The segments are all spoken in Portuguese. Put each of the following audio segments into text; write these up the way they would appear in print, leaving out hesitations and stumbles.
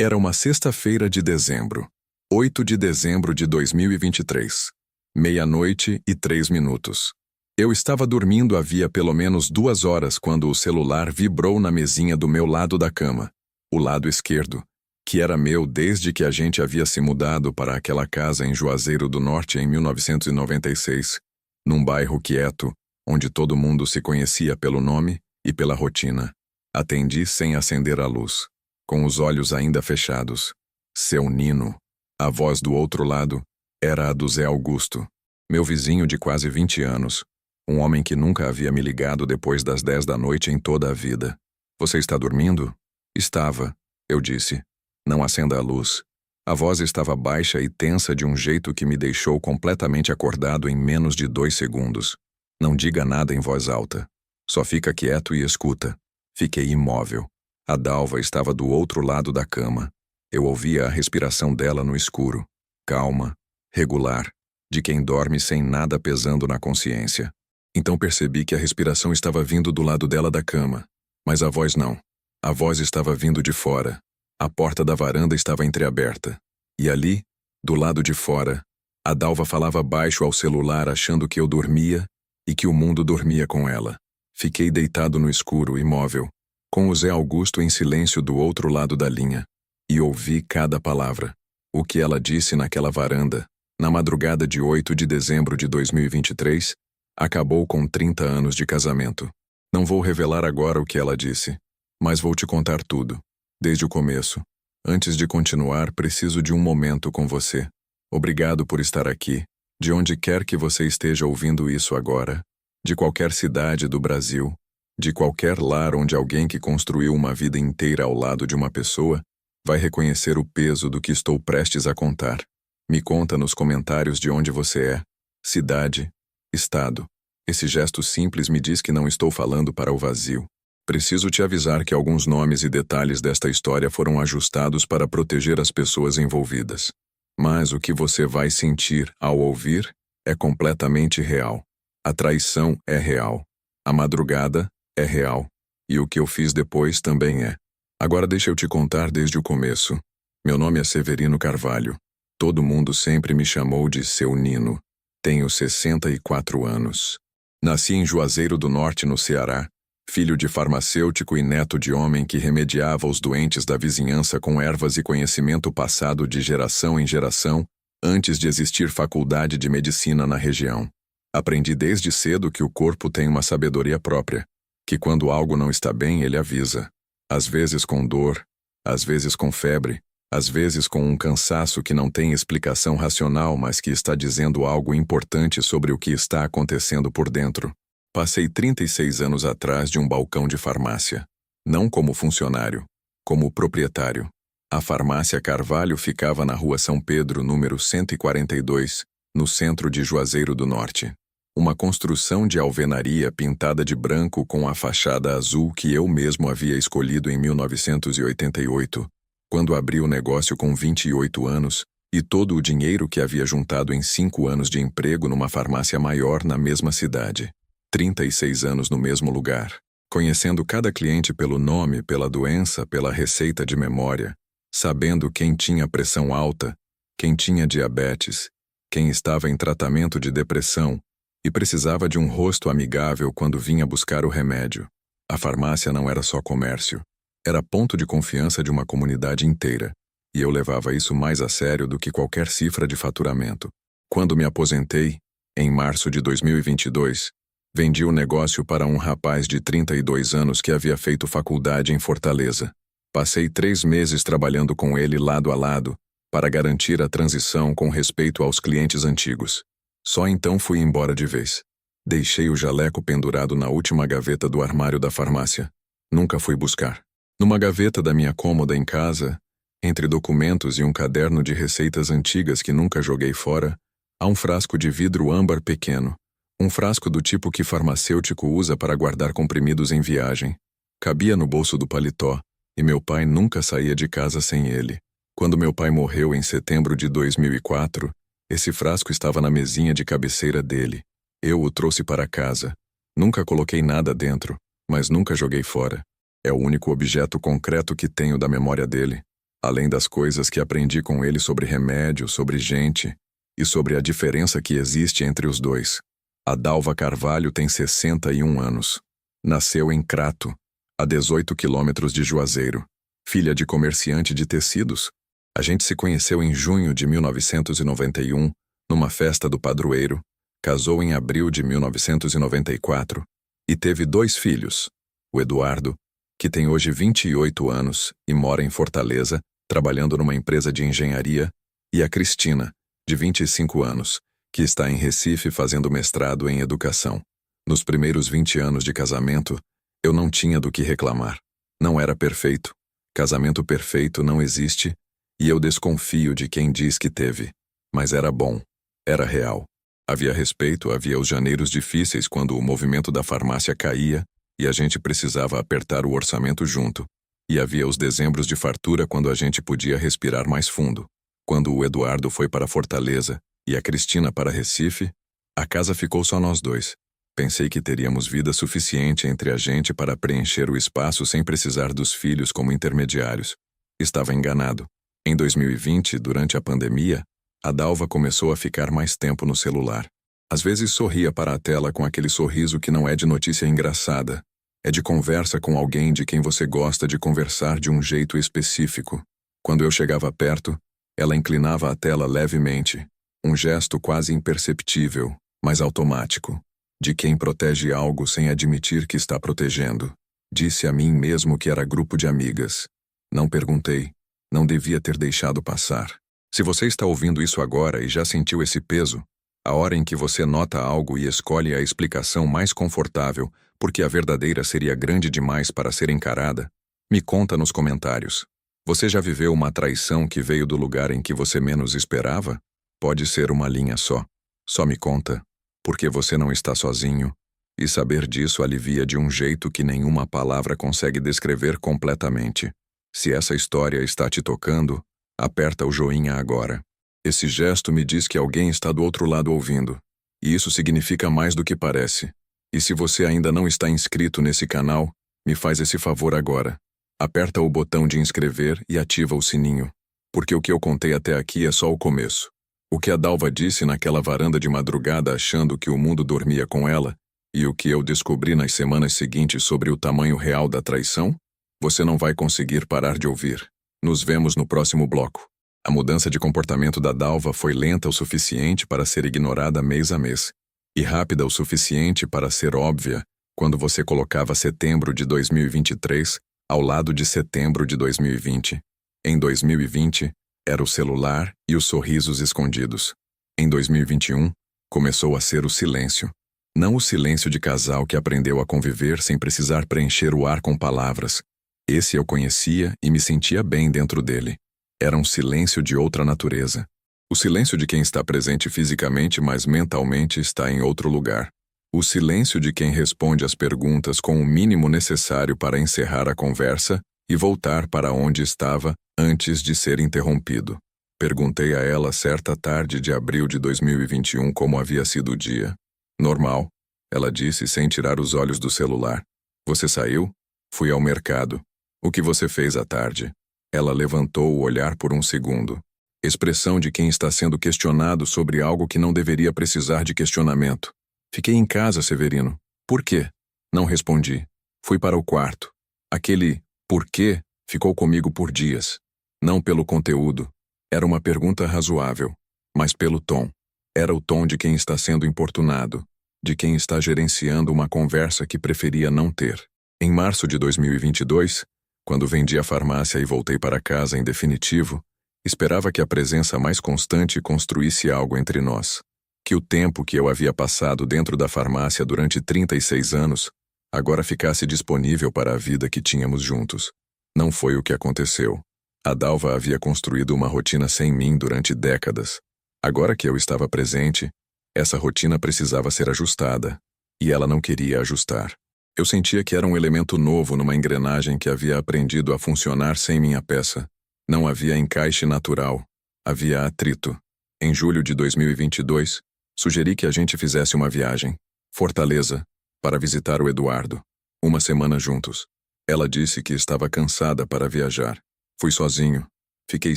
Era uma sexta-feira de dezembro, 8 de dezembro de 2023, 00:03. Eu estava dormindo havia pelo menos 2 horas quando o celular vibrou na mesinha do meu lado da cama, o lado esquerdo, que era meu desde que a gente havia se mudado para aquela casa em Juazeiro do Norte em 1996, num bairro quieto, onde todo mundo se conhecia pelo nome e pela rotina. Atendi sem acender a luz, com os olhos ainda fechados. Seu Nino. A voz do outro lado era a do Zé Augusto, meu vizinho de quase 20 anos, um homem que nunca havia me ligado depois das 10 da noite em toda a vida. Você está dormindo? Estava, eu disse. Não acenda a luz. A voz estava baixa e tensa de um jeito que me deixou completamente acordado em menos de 2 segundos. Não diga nada em voz alta. Só fica quieto e escuta. Fiquei imóvel. A Dalva estava do outro lado da cama. Eu ouvia a respiração dela no escuro. Calma, regular, de quem dorme sem nada pesando na consciência. Então percebi que a respiração estava vindo do lado dela da cama. Mas a voz não. A voz estava vindo de fora. A porta da varanda estava entreaberta. E ali, do lado de fora, a Dalva falava baixo ao celular achando que eu dormia e que o mundo dormia com ela. Fiquei deitado no escuro, imóvel, com o Zé Augusto em silêncio do outro lado da linha. E ouvi cada palavra. O que ela disse naquela varanda, na madrugada de 8 de dezembro de 2023, acabou com 30 anos de casamento. Não vou revelar agora o que ela disse, mas vou te contar tudo, desde o começo. Antes de continuar, preciso de um momento com você. Obrigado por estar aqui, de onde quer que você esteja ouvindo isso agora, de qualquer cidade do Brasil, de qualquer lar onde alguém que construiu uma vida inteira ao lado de uma pessoa vai reconhecer o peso do que estou prestes a contar. Me conta nos comentários de onde você é, cidade, estado. Esse gesto simples me diz que não estou falando para o vazio. Preciso te avisar que alguns nomes e detalhes desta história foram ajustados para proteger as pessoas envolvidas. Mas o que você vai sentir ao ouvir é completamente real. A traição é real. A madrugada é real. E o que eu fiz depois também é. Agora deixa eu te contar desde o começo. Meu nome é Severino Carvalho. Todo mundo sempre me chamou de Seu Nino. Tenho 64 anos. Nasci em Juazeiro do Norte, no Ceará, filho de farmacêutico e neto de homem que remediava os doentes da vizinhança com ervas e conhecimento passado de geração em geração, antes de existir faculdade de medicina na região. Aprendi desde cedo que o corpo tem uma sabedoria própria, que quando algo não está bem, ele avisa. Às vezes com dor, às vezes com febre, às vezes com um cansaço que não tem explicação racional, mas que está dizendo algo importante sobre o que está acontecendo por dentro. Passei 36 anos atrás de um balcão de farmácia. Não como funcionário, como proprietário. A farmácia Carvalho ficava na Rua São Pedro, número 142, no centro de Juazeiro do Norte. Uma construção de alvenaria pintada de branco com a fachada azul que eu mesmo havia escolhido em 1988, quando abri o negócio com 28 anos, e todo o dinheiro que havia juntado em 5 anos de emprego numa farmácia maior na mesma cidade. 36 anos no mesmo lugar, conhecendo cada cliente pelo nome, pela doença, pela receita de memória, sabendo quem tinha pressão alta, quem tinha diabetes, quem estava em tratamento de depressão e precisava de um rosto amigável quando vinha buscar o remédio. A farmácia não era só comércio, era ponto de confiança de uma comunidade inteira, e eu levava isso mais a sério do que qualquer cifra de faturamento. Quando me aposentei, em março de 2022, vendi o negócio para um rapaz de 32 anos que havia feito faculdade em Fortaleza. Passei 3 meses trabalhando com ele lado a lado, para garantir a transição com respeito aos clientes antigos. Só então fui embora de vez. Deixei o jaleco pendurado na última gaveta do armário da farmácia. Nunca fui buscar. Numa gaveta da minha cômoda em casa, entre documentos e um caderno de receitas antigas que nunca joguei fora, há um frasco de vidro âmbar pequeno. Um frasco do tipo que farmacêutico usa para guardar comprimidos em viagem. Cabia no bolso do paletó, e meu pai nunca saía de casa sem ele. Quando meu pai morreu em setembro de 2004, esse frasco estava na mesinha de cabeceira dele. Eu o trouxe para casa. Nunca coloquei nada dentro, mas nunca joguei fora. É o único objeto concreto que tenho da memória dele. Além das coisas que aprendi com ele sobre remédio, sobre gente e sobre a diferença que existe entre os dois. A Dalva Carvalho tem 61 anos. Nasceu em Crato, a 18 quilômetros de Juazeiro. Filha de comerciante de tecidos. A gente se conheceu em junho de 1991, numa festa do padroeiro, casou em abril de 1994 e teve 2 filhos. O Eduardo, que tem hoje 28 anos e mora em Fortaleza, trabalhando numa empresa de engenharia, e a Cristina, de 25 anos, que está em Recife fazendo mestrado em educação. Nos primeiros 20 anos de casamento, eu não tinha do que reclamar. Não era perfeito. Casamento perfeito não existe, e eu desconfio de quem diz que teve. Mas era bom. Era real. Havia respeito, havia os janeiros difíceis quando o movimento da farmácia caía e a gente precisava apertar o orçamento junto. E havia os dezembros de fartura quando a gente podia respirar mais fundo. Quando o Eduardo foi para Fortaleza e a Cristina para Recife, a casa ficou só nós dois. Pensei que teríamos vida suficiente entre a gente para preencher o espaço sem precisar dos filhos como intermediários. Estava enganado. Em 2020, durante a pandemia, a Dalva começou a ficar mais tempo no celular. Às vezes sorria para a tela com aquele sorriso que não é de notícia engraçada. É de conversa com alguém de quem você gosta de conversar de um jeito específico. Quando eu chegava perto, ela inclinava a tela levemente. Um gesto quase imperceptível, mas automático. De quem protege algo sem admitir que está protegendo. Disse a mim mesmo que era grupo de amigas. Não perguntei. Não devia ter deixado passar. Se você está ouvindo isso agora e já sentiu esse peso, a hora em que você nota algo e escolhe a explicação mais confortável, porque a verdadeira seria grande demais para ser encarada, me conta nos comentários. Você já viveu uma traição que veio do lugar em que você menos esperava? Pode ser uma linha só. Só me conta, porque você não está sozinho, e saber disso alivia de um jeito que nenhuma palavra consegue descrever completamente. Se essa história está te tocando, aperta o joinha agora. Esse gesto me diz que alguém está do outro lado ouvindo, e isso significa mais do que parece. E se você ainda não está inscrito nesse canal, me faz esse favor agora. Aperta o botão de inscrever e ativa o sininho, porque o que eu contei até aqui é só o começo. O que a Dalva disse naquela varanda de madrugada achando que o mundo dormia com ela, e o que eu descobri nas semanas seguintes sobre o tamanho real da traição, você não vai conseguir parar de ouvir. Nos vemos no próximo bloco. A mudança de comportamento da Dalva foi lenta o suficiente para ser ignorada mês a mês, e rápida o suficiente para ser óbvia quando você colocava setembro de 2023 ao lado de setembro de 2020. Em 2020, era o celular e os sorrisos escondidos. Em 2021, começou a ser o silêncio. Não o silêncio de casal que aprendeu a conviver sem precisar preencher o ar com palavras. Esse eu conhecia e me sentia bem dentro dele. Era um silêncio de outra natureza. O silêncio de quem está presente fisicamente, mas mentalmente está em outro lugar. O silêncio de quem responde às perguntas com o mínimo necessário para encerrar a conversa e voltar para onde estava antes de ser interrompido. Perguntei a ela certa tarde de abril de 2021 como havia sido o dia. Normal, ela disse sem tirar os olhos do celular. Você saiu? Fui ao mercado. O que você fez à tarde? Ela levantou o olhar por um segundo. Expressão de quem está sendo questionado sobre algo que não deveria precisar de questionamento. Fiquei em casa, Severino. Por quê? Não respondi. Fui para o quarto. Aquele por quê ficou comigo por dias. Não pelo conteúdo. Era uma pergunta razoável, mas pelo tom. Era o tom de quem está sendo importunado, de quem está gerenciando uma conversa que preferia não ter. Em março de 2022, quando vendi a farmácia e voltei para casa em definitivo, esperava que a presença mais constante construísse algo entre nós. Que o tempo que eu havia passado dentro da farmácia durante 36 anos agora ficasse disponível para a vida que tínhamos juntos. Não foi o que aconteceu. A Dalva havia construído uma rotina sem mim durante décadas. Agora que eu estava presente, essa rotina precisava ser ajustada, e ela não queria ajustar. Eu sentia que era um elemento novo numa engrenagem que havia aprendido a funcionar sem minha peça. Não havia encaixe natural. Havia atrito. Em julho de 2022, sugeri que a gente fizesse uma viagem. Fortaleza, para visitar o Eduardo. Uma semana juntos. Ela disse que estava cansada para viajar. Fui sozinho. Fiquei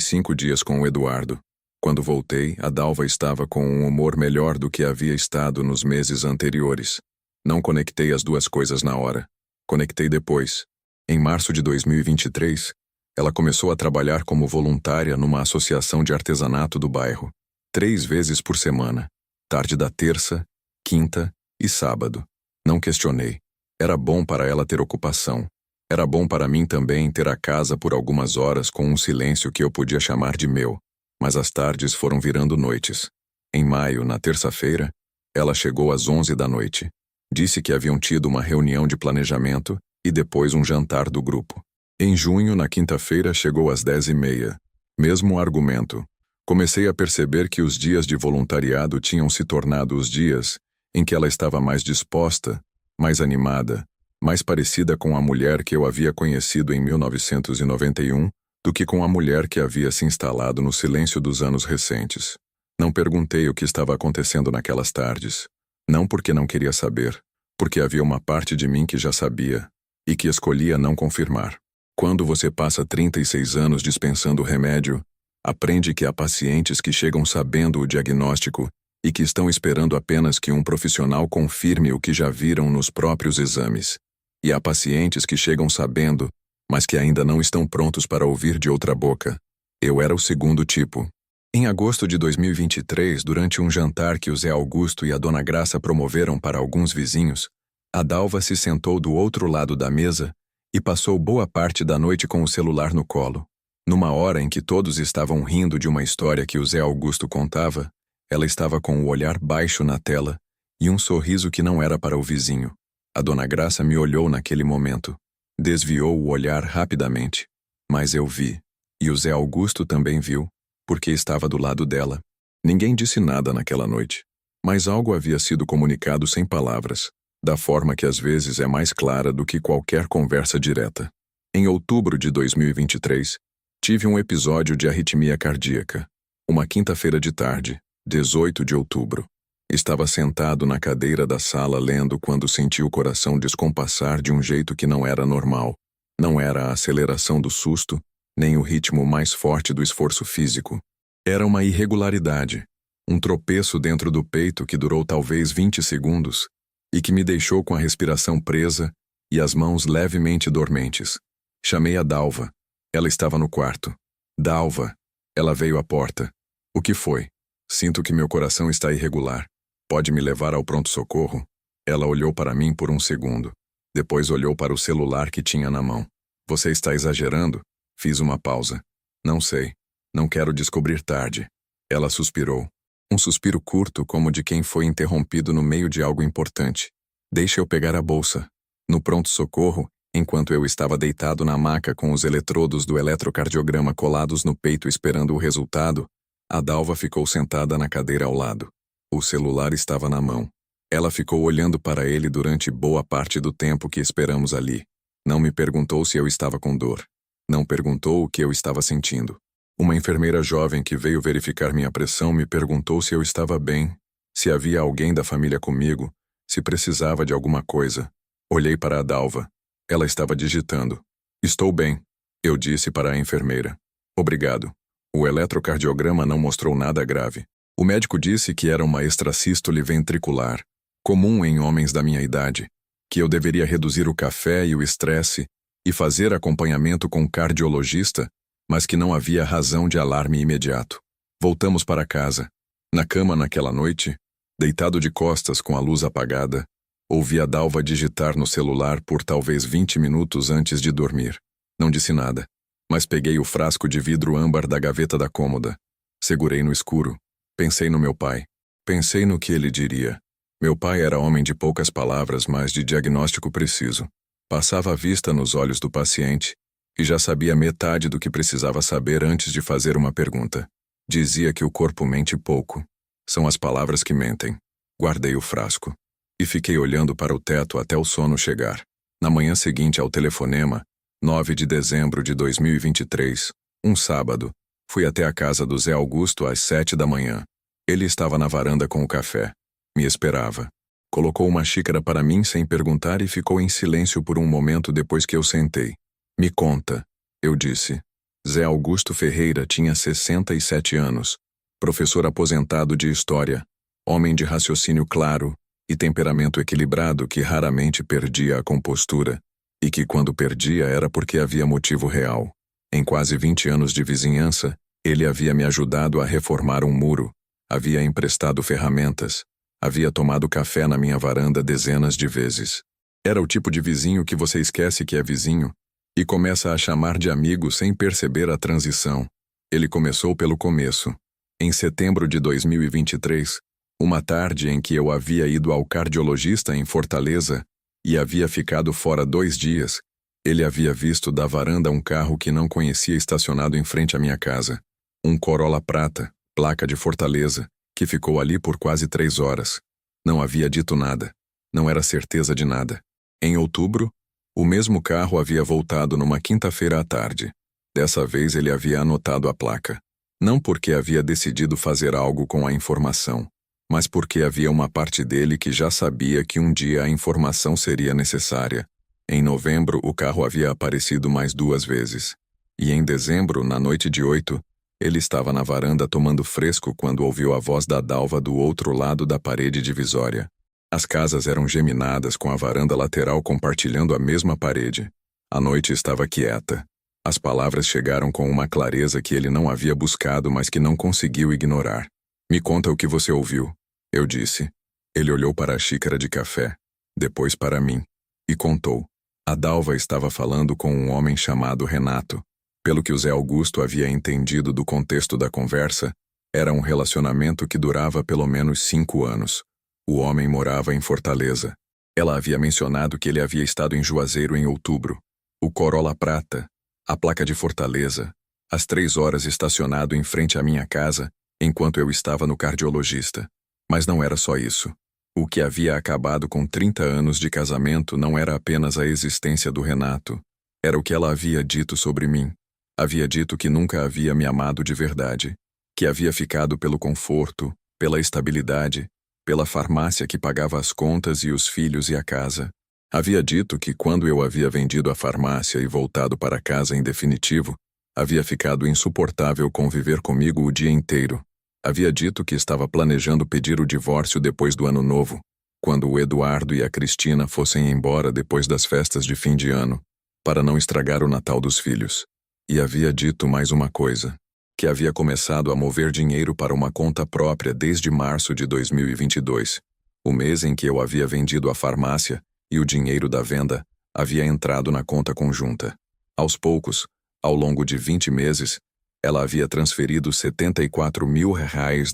5 dias com o Eduardo. Quando voltei, a Dalva estava com um humor melhor do que havia estado nos meses anteriores. Não conectei as duas coisas na hora. Conectei depois. Em março de 2023, ela começou a trabalhar como voluntária numa associação de artesanato do bairro, 3 vezes por semana, tarde da terça, quinta e sábado. Não questionei. Era bom para ela ter ocupação. Era bom para mim também ter a casa por algumas horas com um silêncio que eu podia chamar de meu. Mas as tardes foram virando noites. Em maio, na terça-feira, ela chegou às 11 da noite. Disse que haviam tido uma reunião de planejamento e depois um jantar do grupo. Em junho, na quinta-feira, chegou às 10h30. Mesmo argumento. Comecei a perceber que os dias de voluntariado tinham se tornado os dias em que ela estava mais disposta, mais animada, mais parecida com a mulher que eu havia conhecido em 1991 do que com a mulher que havia se instalado no silêncio dos anos recentes. Não perguntei o que estava acontecendo naquelas tardes. Não porque não queria saber, porque havia uma parte de mim que já sabia e que escolhia não confirmar. Quando você passa 36 anos dispensando remédio, aprende que há pacientes que chegam sabendo o diagnóstico e que estão esperando apenas que um profissional confirme o que já viram nos próprios exames. E há pacientes que chegam sabendo, mas que ainda não estão prontos para ouvir de outra boca. Eu era o segundo tipo. Em agosto de 2023, durante um jantar que o Zé Augusto e a Dona Graça promoveram para alguns vizinhos, a Dalva se sentou do outro lado da mesa e passou boa parte da noite com o celular no colo. Numa hora em que todos estavam rindo de uma história que o Zé Augusto contava, ela estava com o olhar baixo na tela e um sorriso que não era para o vizinho. A Dona Graça me olhou naquele momento. Desviou o olhar rapidamente. Mas eu vi. E o Zé Augusto também viu, porque estava do lado dela. Ninguém disse nada naquela noite. Mas algo havia sido comunicado sem palavras, da forma que às vezes é mais clara do que qualquer conversa direta. Em outubro de 2023, tive um episódio de arritmia cardíaca. Uma quinta-feira de tarde, 18 de outubro. Estava sentado na cadeira da sala lendo quando senti o coração descompassar de um jeito que não era normal. Não era a aceleração do susto, nem o ritmo mais forte do esforço físico. Era uma irregularidade, um tropeço dentro do peito que durou talvez 20 segundos e que me deixou com a respiração presa e as mãos levemente dormentes. Chamei a Dalva. Ela estava no quarto. Dalva. Ela veio à porta. O que foi? Sinto que meu coração está irregular. Pode me levar ao pronto-socorro? Ela olhou para mim por um segundo. Depois olhou para o celular que tinha na mão. Você está exagerando? Fiz uma pausa. Não sei. Não quero descobrir tarde. Ela suspirou. Um suspiro curto como de quem foi interrompido no meio de algo importante. Deixa eu pegar a bolsa. No pronto-socorro, enquanto eu estava deitado na maca com os eletrodos do eletrocardiograma colados no peito esperando o resultado, a Dalva ficou sentada na cadeira ao lado. O celular estava na mão. Ela ficou olhando para ele durante boa parte do tempo que esperamos ali. Não me perguntou se eu estava com dor. Não perguntou o que eu estava sentindo. Uma enfermeira jovem que veio verificar minha pressão me perguntou se eu estava bem, se havia alguém da família comigo, se precisava de alguma coisa. Olhei para a Dalva. Ela estava digitando. Estou bem, eu disse para a enfermeira. Obrigado. O eletrocardiograma não mostrou nada grave. O médico disse que era uma extrasístole ventricular, comum em homens da minha idade, que eu deveria reduzir o café e o estresse e fazer acompanhamento com cardiologista, mas que não havia razão de alarme imediato. Voltamos para casa. Na cama naquela noite, deitado de costas com a luz apagada, ouvi a Dalva digitar no celular por talvez 20 minutos antes de dormir. Não disse nada, mas peguei o frasco de vidro âmbar da gaveta da cômoda. Segurei no escuro. Pensei no meu pai. Pensei no que ele diria. Meu pai era homem de poucas palavras, mas de diagnóstico preciso. Passava a vista nos olhos do paciente e já sabia metade do que precisava saber antes de fazer uma pergunta. Dizia que o corpo mente pouco. São as palavras que mentem. Guardei o frasco e fiquei olhando para o teto até o sono chegar. Na manhã seguinte ao telefonema, 9 de dezembro de 2023, um sábado, fui até a casa do Zé Augusto às 7 da manhã. Ele estava na varanda com o café. Me esperava. Colocou uma xícara para mim sem perguntar e ficou em silêncio por um momento depois que eu sentei. Me conta, eu disse. Zé Augusto Ferreira tinha 67 anos, professor aposentado de História, homem de raciocínio claro e temperamento equilibrado que raramente perdia a compostura, e que quando perdia era porque havia motivo real. Em quase 20 anos de vizinhança, ele havia me ajudado a reformar um muro, havia emprestado ferramentas, havia tomado café na minha varanda dezenas de vezes. Era o tipo de vizinho que você esquece que é vizinho e começa a chamar de amigo sem perceber a transição. Ele começou pelo começo. Em setembro de 2023, uma tarde em que eu havia ido ao cardiologista em Fortaleza e havia ficado fora 2 dias, ele havia visto da varanda um carro que não conhecia estacionado em frente à minha casa. Um Corolla prata, placa de Fortaleza, que ficou ali por quase 3 horas. Não havia dito nada. Não era certeza de nada. Em outubro, o mesmo carro havia voltado numa quinta-feira à tarde. Dessa vez ele havia anotado a placa. Não porque havia decidido fazer algo com a informação, mas porque havia uma parte dele que já sabia que um dia a informação seria necessária. Em novembro, o carro havia aparecido mais 2 vezes. E em dezembro, na noite de 8, ele estava na varanda tomando fresco quando ouviu a voz da Dalva do outro lado da parede divisória. As casas eram geminadas com a varanda lateral compartilhando a mesma parede. A noite estava quieta. As palavras chegaram com uma clareza que ele não havia buscado, mas que não conseguiu ignorar. "Me conta o que você ouviu", eu disse. Ele olhou para a xícara de café, depois para mim, e contou. A Dalva estava falando com um homem chamado Renato. Pelo que o Zé Augusto havia entendido do contexto da conversa, era um relacionamento que durava pelo menos 5 anos. O homem morava em Fortaleza. Ela havia mencionado que ele havia estado em Juazeiro em outubro. O Corolla prata, a placa de Fortaleza, às 3 horas estacionado em frente à minha casa, enquanto eu estava no cardiologista. Mas não era só isso. O que havia acabado com 30 anos de casamento não era apenas a existência do Renato. Era o que ela havia dito sobre mim. Havia dito que nunca havia me amado de verdade, que havia ficado pelo conforto, pela estabilidade, pela farmácia que pagava as contas e os filhos e a casa. Havia dito que quando eu havia vendido a farmácia e voltado para casa em definitivo, havia ficado insuportável conviver comigo o dia inteiro. Havia dito que estava planejando pedir o divórcio depois do ano novo, quando o Eduardo e a Cristina fossem embora depois das festas de fim de ano, para não estragar o Natal dos filhos. E havia dito mais uma coisa, que havia começado a mover dinheiro para uma conta própria desde março de 2022, o mês em que eu havia vendido a farmácia, e o dinheiro da venda havia entrado na conta conjunta. Aos poucos, ao longo de 20 meses, ela havia transferido R$ 74 mil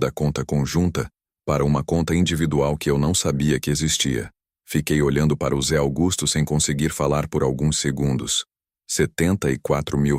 da conta conjunta para uma conta individual que eu não sabia que existia. Fiquei olhando para o Zé Augusto sem conseguir falar por alguns segundos. R$ 74 mil.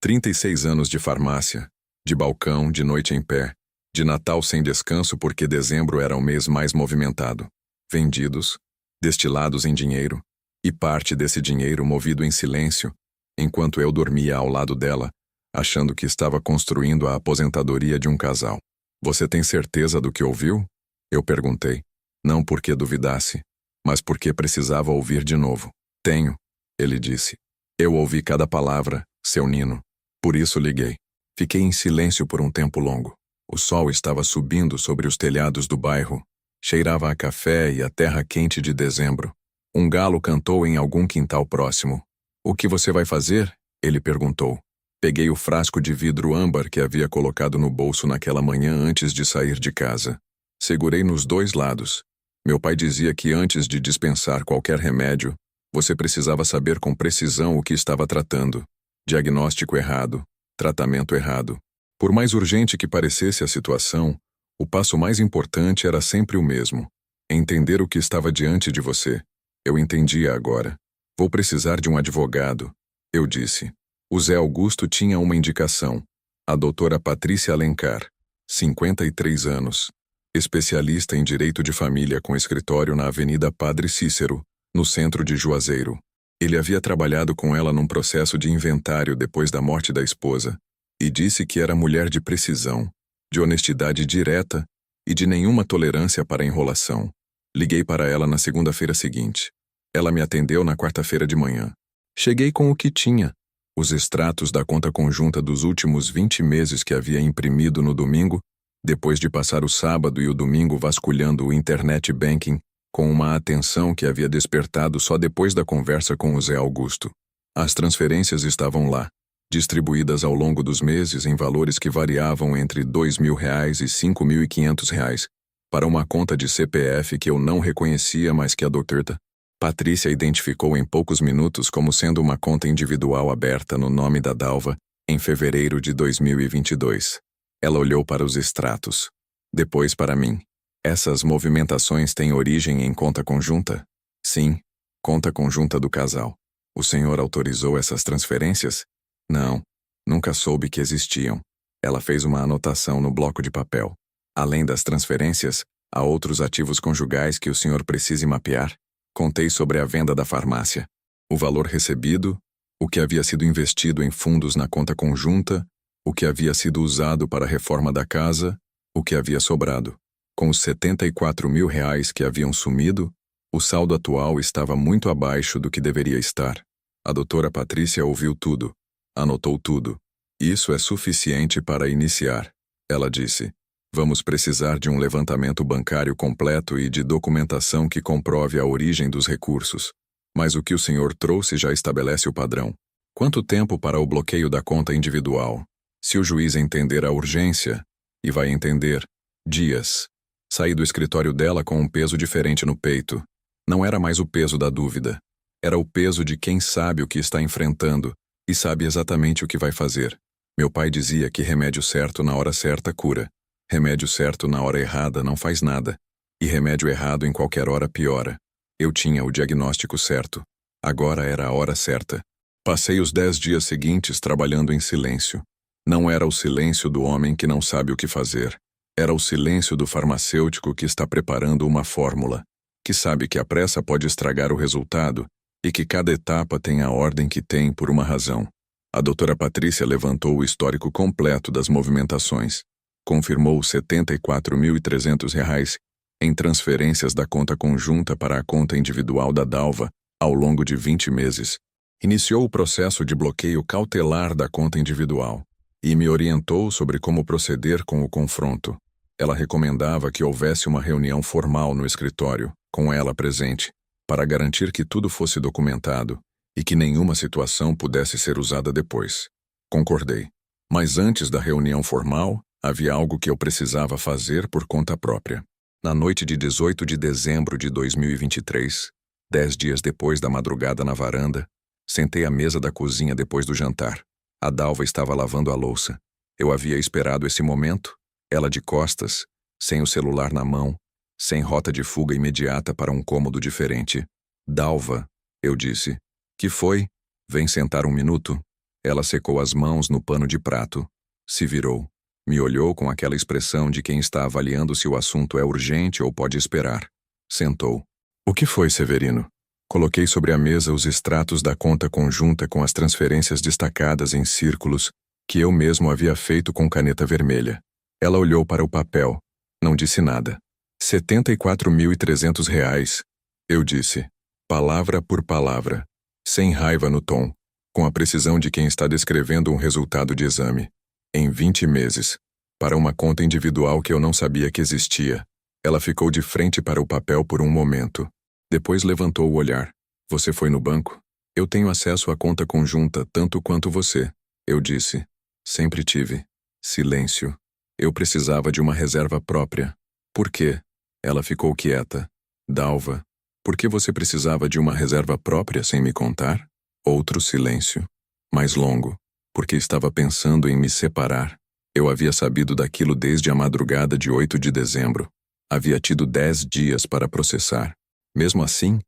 36 anos de farmácia, de balcão, de noite em pé, de Natal sem descanso porque dezembro era o mês mais movimentado. Vendidos, destilados em dinheiro, e parte desse dinheiro movido em silêncio, enquanto eu dormia ao lado dela, achando que estava construindo a aposentadoria de um casal. "Você tem certeza do que ouviu?" Eu perguntei. Não porque duvidasse, mas porque precisava ouvir de novo. "Tenho", ele disse. "Eu ouvi cada palavra, seu Nino. Por isso liguei." Fiquei em silêncio por um tempo longo. O sol estava subindo sobre os telhados do bairro. Cheirava a café e a terra quente de dezembro. Um galo cantou em algum quintal próximo. "O que você vai fazer?" ele perguntou. Peguei o frasco de vidro âmbar que havia colocado no bolso naquela manhã antes de sair de casa. Segurei nos 2 lados. Meu pai dizia que antes de dispensar qualquer remédio, você precisava saber com precisão o que estava tratando. Diagnóstico errado, tratamento errado. Por mais urgente que parecesse a situação, o passo mais importante era sempre o mesmo: entender o que estava diante de você. Eu entendia agora. "Vou precisar de um advogado", eu disse. O Zé Augusto tinha uma indicação: a doutora Patrícia Alencar, 53 anos, especialista em direito de família com escritório na Avenida Padre Cícero, no centro de Juazeiro. Ele havia trabalhado com ela num processo de inventário depois da morte da esposa, e disse que era mulher de precisão, de honestidade direta e de nenhuma tolerância para enrolação. Liguei para ela na segunda-feira seguinte. Ela me atendeu na quarta-feira de manhã. Cheguei com o que tinha: Os extratos da conta conjunta dos últimos 20 meses que havia imprimido no domingo, depois de passar o sábado e o domingo vasculhando o internet banking, com uma atenção que havia despertado só depois da conversa com o Zé Augusto. As transferências estavam lá, distribuídas ao longo dos meses em valores que variavam entre R$2.000 e R$5.500, para uma conta de CPF que eu não reconhecia, mas que a doutora Patrícia identificou em poucos minutos como sendo uma conta individual aberta no nome da Dalva em fevereiro de 2022. Ela olhou para os extratos. Depois para mim. Essas movimentações têm origem em conta conjunta? Sim, conta conjunta do casal. O senhor autorizou essas transferências? Não, nunca soube que existiam. Ela fez uma anotação no bloco de papel. Além das transferências, há outros ativos conjugais que o senhor precise mapear? Contei sobre a venda da farmácia, o valor recebido, o que havia sido investido em fundos na conta conjunta, o que havia sido usado para a reforma da casa, o que havia sobrado. Com os R$74.000 que haviam sumido, o saldo atual estava muito abaixo do que deveria estar. A doutora Patrícia ouviu tudo, anotou tudo. Isso é suficiente para iniciar, ela disse. Vamos precisar de um levantamento bancário completo e de documentação que comprove a origem dos recursos. Mas o que o senhor trouxe já estabelece o padrão. Quanto tempo para o bloqueio da conta individual? Se o juiz entender a urgência, e vai entender, dias. Saí do escritório dela com um peso diferente no peito. Não era mais o peso da dúvida. Era o peso de quem sabe o que está enfrentando e sabe exatamente o que vai fazer. Meu pai dizia que remédio certo na hora certa cura. Remédio certo na hora errada não faz nada. E remédio errado em qualquer hora piora. Eu tinha o diagnóstico certo. Agora era a hora certa. Passei os 10 dias seguintes trabalhando em silêncio. Não era o silêncio do homem que não sabe o que fazer. Era o silêncio do farmacêutico que está preparando uma fórmula, que sabe que a pressa pode estragar o resultado e que cada etapa tem a ordem que tem por uma razão. A doutora Patrícia levantou o histórico completo das movimentações. Confirmou os R$74.300 em transferências da conta conjunta para a conta individual da Dalva ao longo de 20 meses. Iniciou o processo de bloqueio cautelar da conta individual e me orientou sobre como proceder com o confronto. Ela recomendava que houvesse uma reunião formal no escritório, com ela presente, para garantir que tudo fosse documentado e que nenhuma situação pudesse ser usada depois. Concordei. Mas antes da reunião formal, havia algo que eu precisava fazer por conta própria. Na noite de 18 de dezembro de 2023, 10 dias depois da madrugada na varanda, sentei à mesa da cozinha depois do jantar. A Dalva estava lavando a louça. Eu havia esperado esse momento, ela de costas, sem o celular na mão, sem rota de fuga imediata para um cômodo diferente. Dalva, eu disse. Que foi? Vem sentar um minuto? Ela secou as mãos no pano de prato. Se virou. Me olhou com aquela expressão de quem está avaliando se o assunto é urgente ou pode esperar. Sentou. O que foi, Severino? Coloquei sobre a mesa os extratos da conta conjunta com as transferências destacadas em círculos que eu mesmo havia feito com caneta vermelha. Ela olhou para o papel. Não disse nada. R$74.300. Eu disse. Palavra por palavra. Sem raiva no tom. Com a precisão de quem está descrevendo um resultado de exame. Em 20 meses. Para uma conta individual que eu não sabia que existia. Ela ficou de frente para o papel por um momento. Depois levantou o olhar. Você foi no banco? Eu tenho acesso à conta conjunta tanto quanto você. Eu disse. Sempre tive. Silêncio. Eu precisava de uma reserva própria. Por quê? Ela ficou quieta. Dalva, por que você precisava de uma reserva própria sem me contar? Outro silêncio. Mais longo. Porque estava pensando em me separar. Eu havia sabido daquilo desde a madrugada de 8 de dezembro. Havia tido 10 dias para processar. Mesmo assim,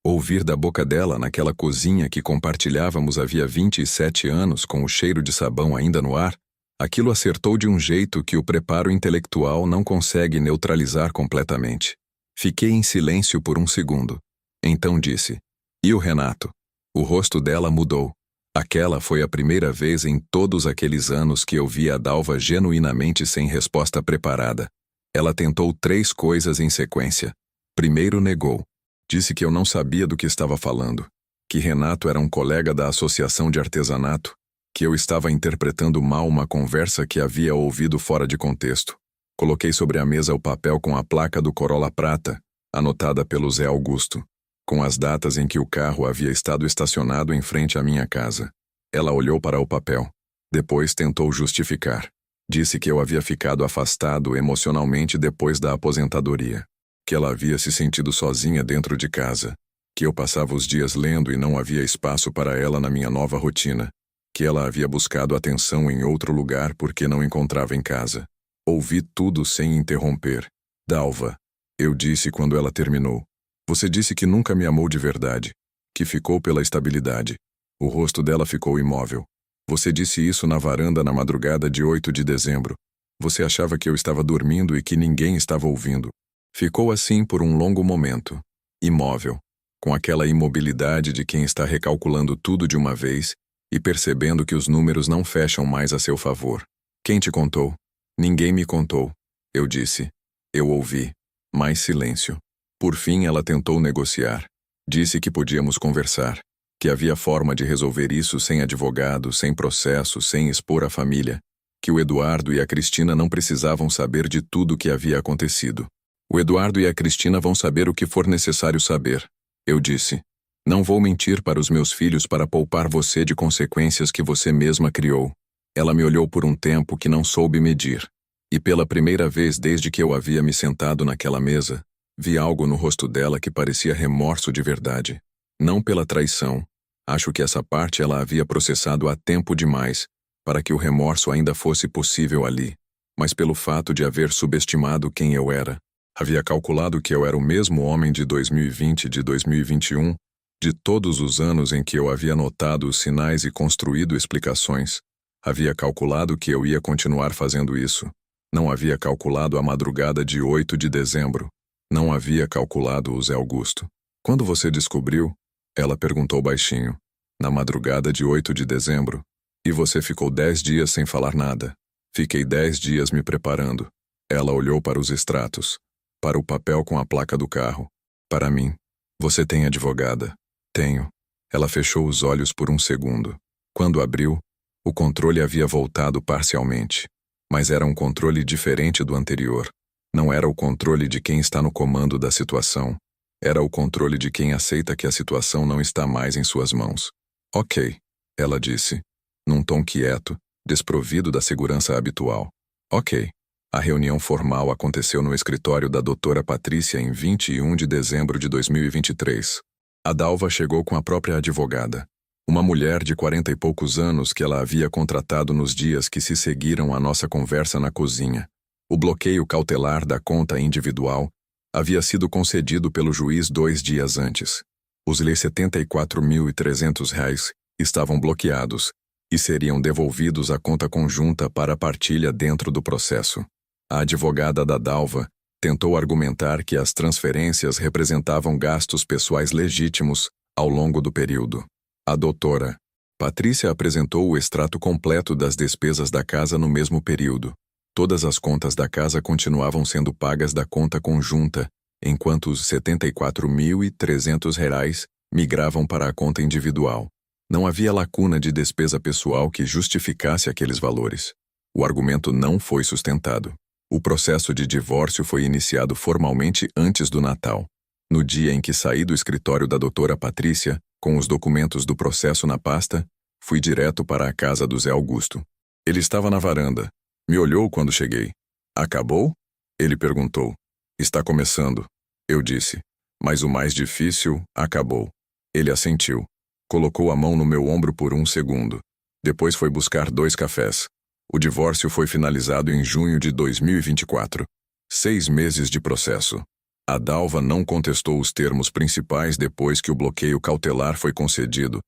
ouvir da boca dela naquela cozinha que compartilhávamos havia 27 anos com o cheiro de sabão ainda no ar, aquilo acertou de um jeito que o preparo intelectual não consegue neutralizar completamente. Fiquei em silêncio por um segundo. Então disse, e o Renato? O rosto dela mudou. Aquela foi a primeira vez em todos aqueles anos que eu vi a Dalva genuinamente sem resposta preparada. Ela tentou 3 coisas em sequência. Primeiro negou. Disse que eu não sabia do que estava falando. Que Renato era um colega da associação de artesanato que eu estava interpretando mal uma conversa que havia ouvido fora de contexto. Coloquei sobre a mesa o papel com a placa do Corolla prata, anotada pelo Zé Augusto, com as datas em que o carro havia estado estacionado em frente à minha casa. Ela olhou para o papel. Depois tentou justificar. Disse que eu havia ficado afastado emocionalmente depois da aposentadoria, que ela havia se sentido sozinha dentro de casa, que eu passava os dias lendo e não havia espaço para ela na minha nova rotina, que ela havia buscado atenção em outro lugar porque não encontrava em casa. Ouvi tudo sem interromper. Dalva, eu disse quando ela terminou. Você disse que nunca me amou de verdade, que ficou pela estabilidade. O rosto dela ficou imóvel. Você disse isso na varanda na madrugada de 8 de dezembro. Você achava que eu estava dormindo e que ninguém estava ouvindo. Ficou assim por um longo momento, imóvel, com aquela imobilidade de quem está recalculando tudo de uma vez e percebendo que os números não fecham mais a seu favor. Quem te contou? Ninguém me contou, eu disse. Eu ouvi. Mais silêncio. Por fim, ela tentou negociar. Disse que podíamos conversar, que havia forma de resolver isso sem advogado, sem processo, sem expor a família, que o Eduardo e a Cristina não precisavam saber de tudo o que havia acontecido. O Eduardo e a Cristina vão saber o que for necessário saber, eu disse. Não vou mentir para os meus filhos para poupar você de consequências que você mesma criou. Ela me olhou por um tempo que não soube medir. E pela primeira vez desde que eu havia me sentado naquela mesa, vi algo no rosto dela que parecia remorso de verdade. Não pela traição. Acho que essa parte ela havia processado há tempo demais, para que o remorso ainda fosse possível ali, mas pelo fato de haver subestimado quem eu era. Havia calculado que eu era o mesmo homem de 2020 e de 2021, de todos os anos em que eu havia notado os sinais e construído explicações. Havia calculado que eu ia continuar fazendo isso. Não havia calculado a madrugada de 8 de dezembro. Não havia calculado o Zé Augusto. Quando você descobriu? Ela perguntou baixinho. Na madrugada de 8 de dezembro. E você ficou 10 dias sem falar nada. Fiquei 10 dias me preparando. Ela olhou para os extratos. Para o papel com a placa do carro. Para mim. Você tem advogada? Tenho. Ela fechou os olhos por um segundo. Quando abriu, o controle havia voltado parcialmente. Mas era um controle diferente do anterior. Não era o controle de quem está no comando da situação. Era o controle de quem aceita que a situação não está mais em suas mãos. Ok, ela disse, num tom quieto, desprovido da segurança habitual. Ok. A reunião formal aconteceu no escritório da doutora Patrícia em 21 de dezembro de 2023. A Dalva chegou com a própria advogada. Uma mulher de 40 e poucos anos que ela havia contratado nos dias que se seguiram à nossa conversa na cozinha. O bloqueio cautelar da conta individual havia sido concedido pelo juiz 2 dias antes. Os R$ 74.300 estavam bloqueados e seriam devolvidos à conta conjunta para partilha dentro do processo. A advogada da Dalva tentou argumentar que as transferências representavam gastos pessoais legítimos ao longo do período. A doutora Patrícia apresentou o extrato completo das despesas da casa no mesmo período. Todas as contas da casa continuavam sendo pagas da conta conjunta, enquanto os R$ 74.300 migravam para a conta individual. Não havia lacuna de despesa pessoal que justificasse aqueles valores. O argumento não foi sustentado. O processo de divórcio foi iniciado formalmente antes do Natal. No dia em que saí do escritório da doutora Patrícia, com os documentos do processo na pasta, fui direto para a casa do Zé Augusto. Ele estava na varanda. Me olhou quando cheguei. Acabou? Ele perguntou. Está começando, eu disse. Mas o mais difícil acabou. Ele assentiu. Colocou a mão no meu ombro por um segundo. Depois foi buscar 2 cafés. O divórcio foi finalizado em junho de 2024. 6 meses de processo. A Dalva não contestou os termos principais depois que o bloqueio cautelar foi concedido,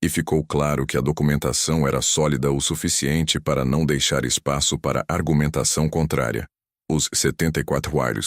e ficou claro que a documentação era sólida o suficiente para não deixar espaço para argumentação contrária. Os 74 R$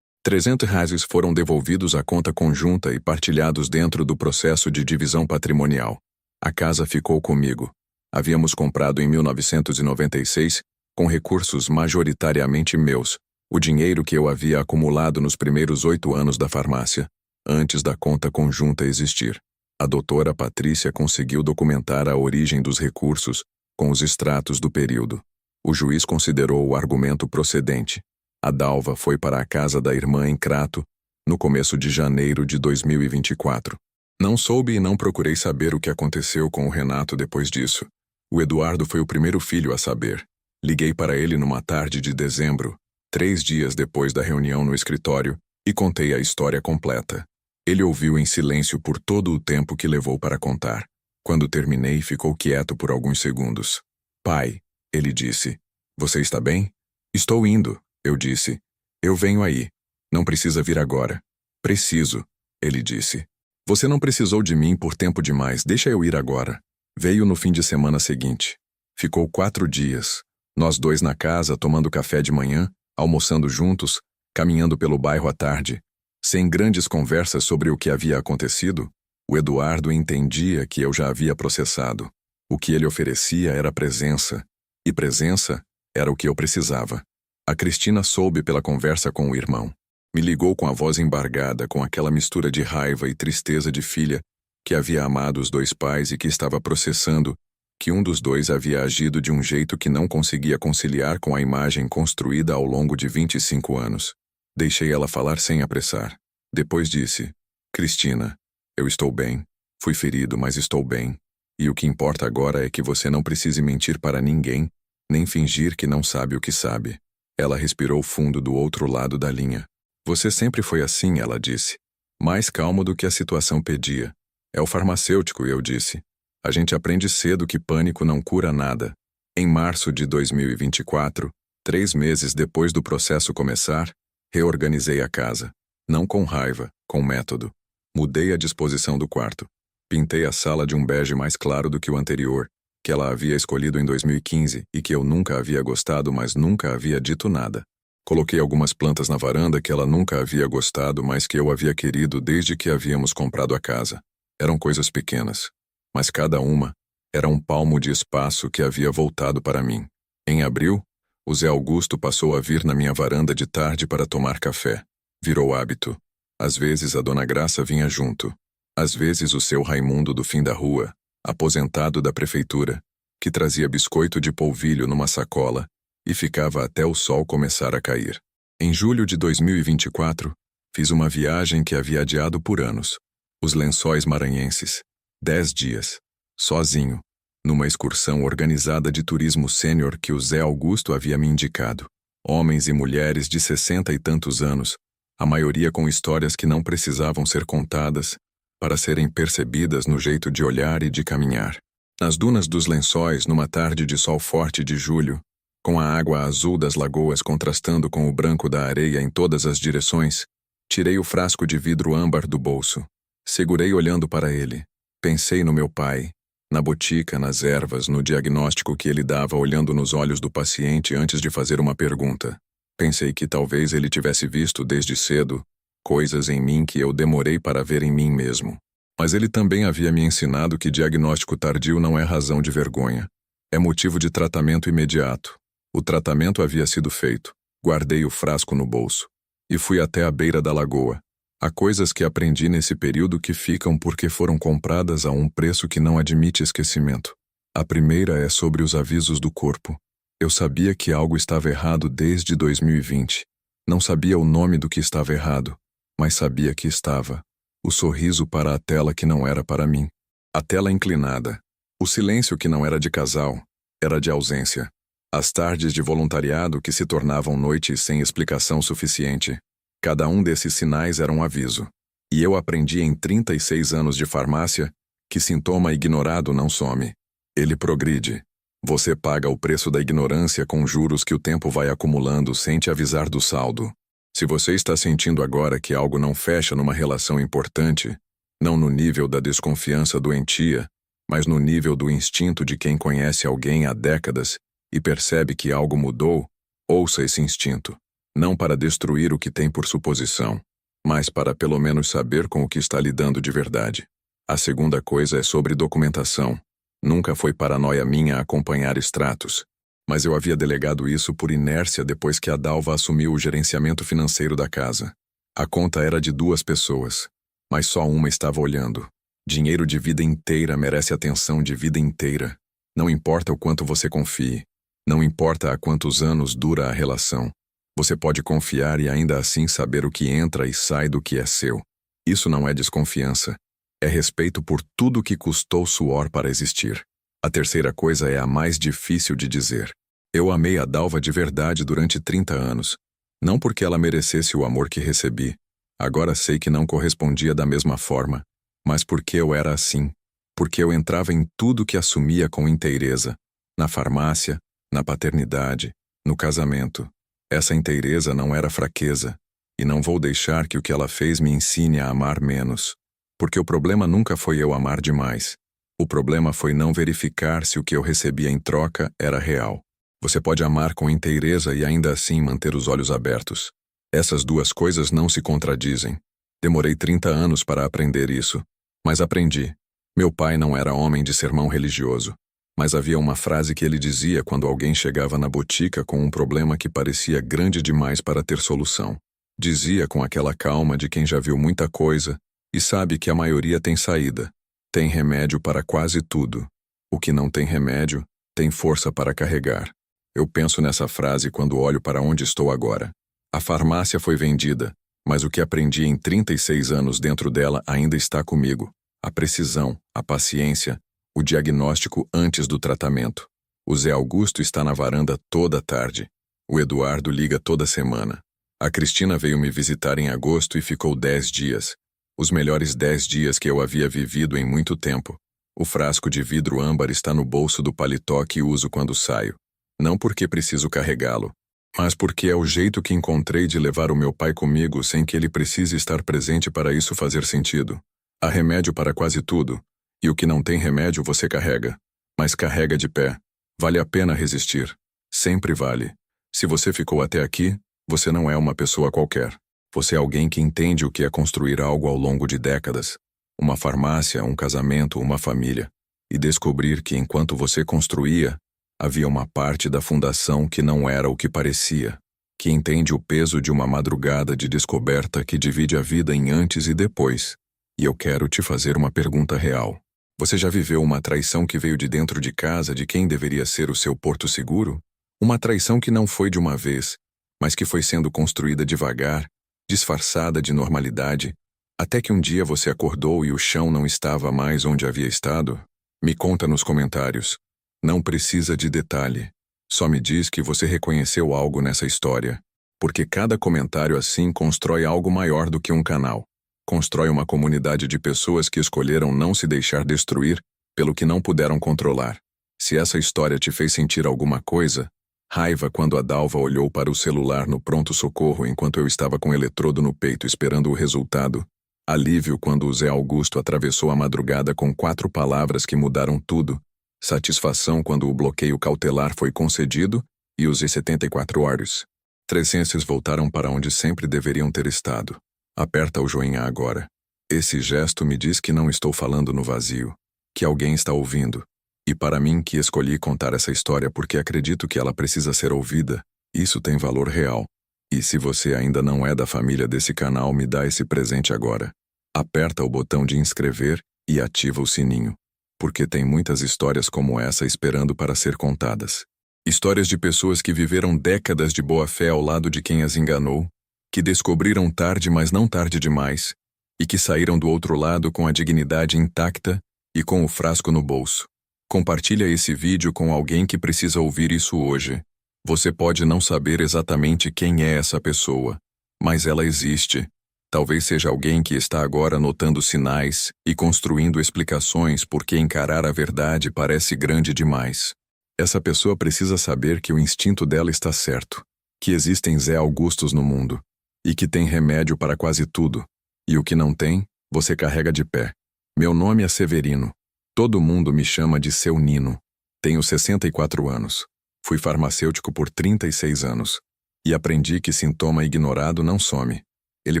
300 foram devolvidos à conta conjunta e partilhados dentro do processo de divisão patrimonial. A casa ficou comigo. Havíamos comprado em 1996, com recursos majoritariamente meus, o dinheiro que eu havia acumulado nos primeiros 8 anos da farmácia, antes da conta conjunta existir. A doutora Patrícia conseguiu documentar a origem dos recursos, com os extratos do período. O juiz considerou o argumento procedente. A Dalva foi para a casa da irmã em Crato, no começo de janeiro de 2024. Não soube e não procurei saber o que aconteceu com o Renato depois disso. O Eduardo foi o primeiro filho a saber. Liguei para ele numa tarde de dezembro, 3 dias depois da reunião no escritório, e contei a história completa. Ele ouviu em silêncio por todo o tempo que levou para contar. Quando terminei, ficou quieto por alguns segundos. Pai, ele disse, você está bem? Estou indo, eu disse. Eu venho aí. Não precisa vir agora. Preciso, ele disse. Você não precisou de mim por tempo demais, deixa eu ir agora. Veio no fim de semana seguinte. Ficou 4 dias. Nós dois na casa, tomando café de manhã, almoçando juntos, caminhando pelo bairro à tarde. Sem grandes conversas sobre o que havia acontecido, o Eduardo entendia que eu já havia processado. O que ele oferecia era presença, e presença era o que eu precisava. A Cristina soube pela conversa com o irmão. Me ligou com a voz embargada, com aquela mistura de raiva e tristeza de filha que havia amado os 2 pais e que estava processando que um dos 2 havia agido de um jeito que não conseguia conciliar com a imagem construída ao longo de 25 anos. Deixei ela falar sem apressar. Depois disse, Cristina, eu estou bem. Fui ferido, mas estou bem. E o que importa agora é que você não precise mentir para ninguém, nem fingir que não sabe o que sabe. Ela respirou fundo do outro lado da linha. Você sempre foi assim, ela disse. Mais calmo do que a situação pedia. É o farmacêutico, eu disse. A gente aprende cedo que pânico não cura nada. Em março de 2024, 3 meses depois do processo começar, reorganizei a casa. Não com raiva, com método. Mudei a disposição do quarto. Pintei a sala de um bege mais claro do que o anterior, que ela havia escolhido em 2015 e que eu nunca havia gostado, mas nunca havia dito nada. Coloquei algumas plantas na varanda que ela nunca havia gostado, mas que eu havia querido desde que havíamos comprado a casa. Eram coisas pequenas, mas cada uma era um palmo de espaço que havia voltado para mim. Em abril, o Zé Augusto passou a vir na minha varanda de tarde para tomar café. Virou hábito. Às vezes a Dona Graça vinha junto. Às vezes o seu Raimundo do fim da rua, aposentado da prefeitura, que trazia biscoito de polvilho numa sacola e ficava até o sol começar a cair. Em julho de 2024, fiz uma viagem que havia adiado por anos. Os Lençóis Maranhenses. 10 dias. Sozinho. Numa excursão organizada de turismo sênior que o Zé Augusto havia me indicado. Homens e mulheres de 60 e tantos anos, a maioria com histórias que não precisavam ser contadas para serem percebidas no jeito de olhar e de caminhar. Nas dunas dos Lençóis, numa tarde de sol forte de julho, com a água azul das lagoas contrastando com o branco da areia em todas as direções, tirei o frasco de vidro âmbar do bolso. Segurei olhando para ele. Pensei no meu pai, na botica, nas ervas, no diagnóstico que ele dava olhando nos olhos do paciente antes de fazer uma pergunta. Pensei que talvez ele tivesse visto desde cedo coisas em mim que eu demorei para ver em mim mesmo. Mas ele também havia me ensinado que diagnóstico tardio não é razão de vergonha. É motivo de tratamento imediato. O tratamento havia sido feito. Guardei o frasco no bolso. E fui até a beira da lagoa. Há coisas que aprendi nesse período que ficam porque foram compradas a um preço que não admite esquecimento. A primeira é sobre os avisos do corpo. Eu sabia que algo estava errado desde 2020. Não sabia o nome do que estava errado, mas sabia que estava. O sorriso para a tela que não era para mim. A tela inclinada. O silêncio que não era de casal, era de ausência. As tardes de voluntariado que se tornavam noites sem explicação suficiente. Cada um desses sinais era um aviso. E eu aprendi em 36 anos de farmácia que sintoma ignorado não some. Ele progride. Você paga o preço da ignorância com juros que o tempo vai acumulando sem te avisar do saldo. Se você está sentindo agora que algo não fecha numa relação importante, não no nível da desconfiança doentia, mas no nível do instinto de quem conhece alguém há décadas e percebe que algo mudou, ouça esse instinto. Não para destruir o que tem por suposição, mas para pelo menos saber com o que está lidando de verdade. A segunda coisa é sobre documentação. Nunca foi paranoia minha acompanhar extratos, mas eu havia delegado isso por inércia depois que a Dalva assumiu o gerenciamento financeiro da casa. A conta era de 2 pessoas, mas só uma estava olhando. Dinheiro de vida inteira merece atenção de vida inteira. Não importa o quanto você confie. Não importa há quantos anos dura a relação. Você pode confiar e ainda assim saber o que entra e sai do que é seu. Isso não é desconfiança. É respeito por tudo que custou suor para existir. A terceira coisa é a mais difícil de dizer. Eu amei a Dalva de verdade durante 30 anos. Não porque ela merecesse o amor que recebi. Agora sei que não correspondia da mesma forma. Mas porque eu era assim. Porque eu entrava em tudo que assumia com inteireza. Na farmácia, na paternidade, no casamento. Essa inteireza não era fraqueza. E não vou deixar que o que ela fez me ensine a amar menos. Porque o problema nunca foi eu amar demais. O problema foi não verificar se o que eu recebia em troca era real. Você pode amar com inteireza e ainda assim manter os olhos abertos. Essas duas coisas não se contradizem. Demorei 30 anos para aprender isso. Mas aprendi. Meu pai não era homem de sermão religioso. Mas havia uma frase que ele dizia quando alguém chegava na botica com um problema que parecia grande demais para ter solução. Dizia com aquela calma de quem já viu muita coisa e sabe que a maioria tem saída. Tem remédio para quase tudo. O que não tem remédio, tem força para carregar. Eu penso nessa frase quando olho para onde estou agora. A farmácia foi vendida, mas o que aprendi em 36 anos dentro dela ainda está comigo. A precisão, a paciência, o diagnóstico antes do tratamento. O Zé Augusto está na varanda toda tarde. O Eduardo liga toda semana. A Cristina veio me visitar em agosto e ficou 10 dias. Os melhores 10 dias que eu havia vivido em muito tempo. O frasco de vidro âmbar está no bolso do paletó que uso quando saio. Não porque preciso carregá-lo, mas porque é o jeito que encontrei de levar o meu pai comigo sem que ele precise estar presente para isso fazer sentido. Há remédio para quase tudo, e o que não tem remédio você carrega. Mas carrega de pé. Vale a pena resistir. Sempre vale. Se você ficou até aqui, você não é uma pessoa qualquer. Você é alguém que entende o que é construir algo ao longo de décadas. Uma farmácia, um casamento, uma família. E descobrir que enquanto você construía, havia uma parte da fundação que não era o que parecia. Que entende o peso de uma madrugada de descoberta que divide a vida em antes e depois. E eu quero te fazer uma pergunta real. Você já viveu uma traição que veio de dentro de casa de quem deveria ser o seu porto seguro? Uma traição que não foi de uma vez, mas que foi sendo construída devagar, disfarçada de normalidade, até que um dia você acordou e o chão não estava mais onde havia estado? Me conta nos comentários. Não precisa de detalhe. Só me diz que você reconheceu algo nessa história. Porque cada comentário assim constrói algo maior do que um canal. Constrói uma comunidade de pessoas que escolheram não se deixar destruir pelo que não puderam controlar. Se essa história te fez sentir alguma coisa, raiva quando a Dalva olhou para o celular no pronto-socorro enquanto eu estava com o eletrodo no peito esperando o resultado, alívio quando o Zé Augusto atravessou a madrugada com 4 palavras que mudaram tudo, satisfação quando o bloqueio cautelar foi concedido e os 74 horas. 300 voltaram para onde sempre deveriam ter estado. Aperta o joinha agora. Esse gesto me diz que não estou falando no vazio, que alguém está ouvindo. E para mim que escolhi contar essa história porque acredito que ela precisa ser ouvida, isso tem valor real. E se você ainda não é da família desse canal, me dá esse presente agora. Aperta o botão de inscrever e ativa o sininho. Porque tem muitas histórias como essa esperando para ser contadas. Histórias de pessoas que viveram décadas de boa-fé ao lado de quem as enganou, que descobriram tarde, mas não tarde demais, e que saíram do outro lado com a dignidade intacta e com o frasco no bolso. Compartilha esse vídeo com alguém que precisa ouvir isso hoje. Você pode não saber exatamente quem é essa pessoa, mas ela existe. Talvez seja alguém que está agora notando sinais e construindo explicações porque encarar a verdade parece grande demais. Essa pessoa precisa saber que o instinto dela está certo, que existem Zé Augustos no mundo, e que tem remédio para quase tudo, e o que não tem, você carrega de pé. Meu nome é Severino. Todo mundo me chama de seu Nino. Tenho 64 anos. Fui farmacêutico por 36 anos. E aprendi que sintoma ignorado não some. Ele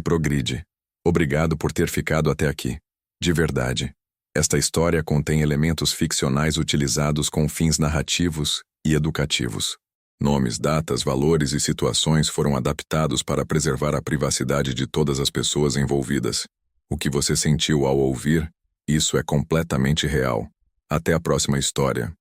progride. Obrigado por ter ficado até aqui. De verdade. Esta história contém elementos ficcionais utilizados com fins narrativos e educativos. Nomes, datas, valores e situações foram adaptados para preservar a privacidade de todas as pessoas envolvidas. O que você sentiu ao ouvir, isso é completamente real. Até a próxima história.